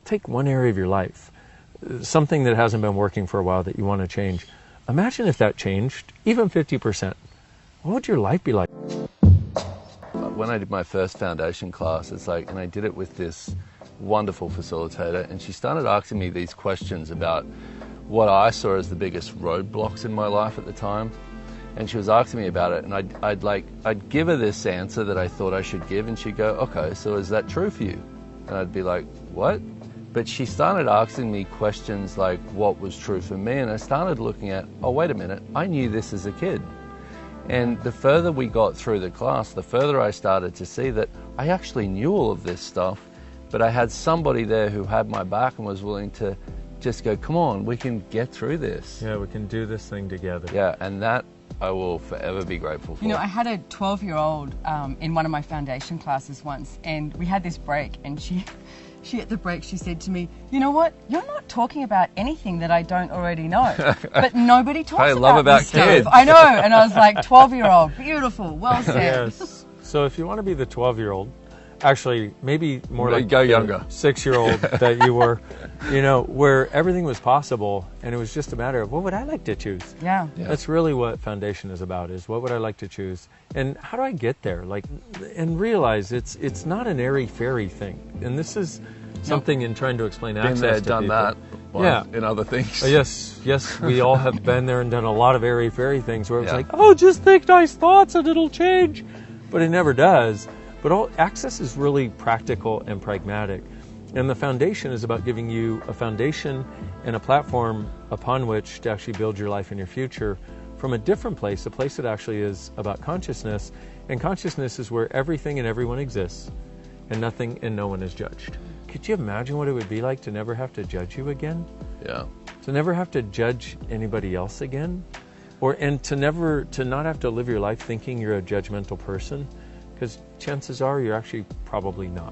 take one area of your life, something that hasn't been working for a while that you want to change. Imagine if that changed, even 50%. What would your life be like? When I did my first foundation class, it's like, and I did it with this wonderful facilitator, and she started asking me these questions about what I saw as the biggest roadblocks in my life at the time. And she was asking me about it, and I'd give her this answer that I thought I should give, and she'd go, okay, so is that true for you? And I'd be like, what? But she started asking me questions like what was true for me, and I started looking at, oh, wait a minute, I knew this as a kid. And the further we got through the class, the further I started to see that I actually knew all of this stuff, but I had somebody there who had my back and was willing to just go, come on, we can get through this. Yeah, we can do this thing together. Yeah, and that I will forever be grateful for. You know, I had a 12-year-old in one of my foundation classes once, and we had this break, and she at the break, she said to me, you know what, you're not talking about anything that I don't already know. But nobody talks about this kids. stuff. I know, and I was like, 12-year-old, beautiful, well said. Yes. So if you want to be the 12-year-old, actually maybe more like go younger, 6-year-old that you were, you know, where everything was possible and it was just a matter of what would I like to choose. Yeah. That's really what foundation is about, is what would I like to choose and how do I get there, like, and realize it's not an airy-fairy thing. And this is something in trying to explain access been there, to done people. that. Yeah, in other things. Yes, we all have been there and done a lot of airy-fairy things where it's like, oh, just think nice thoughts and it'll change, but it never does. But access is really practical and pragmatic. And the foundation is about giving you a foundation and a platform upon which to actually build your life and your future from a different place, a place that actually is about consciousness. And consciousness is where everything and everyone exists and nothing and no one is judged. Could you imagine what it would be like to never have to judge you again? Yeah. To never have to judge anybody else again? And to not have to live your life thinking you're a judgmental person? Because chances are you're actually probably not.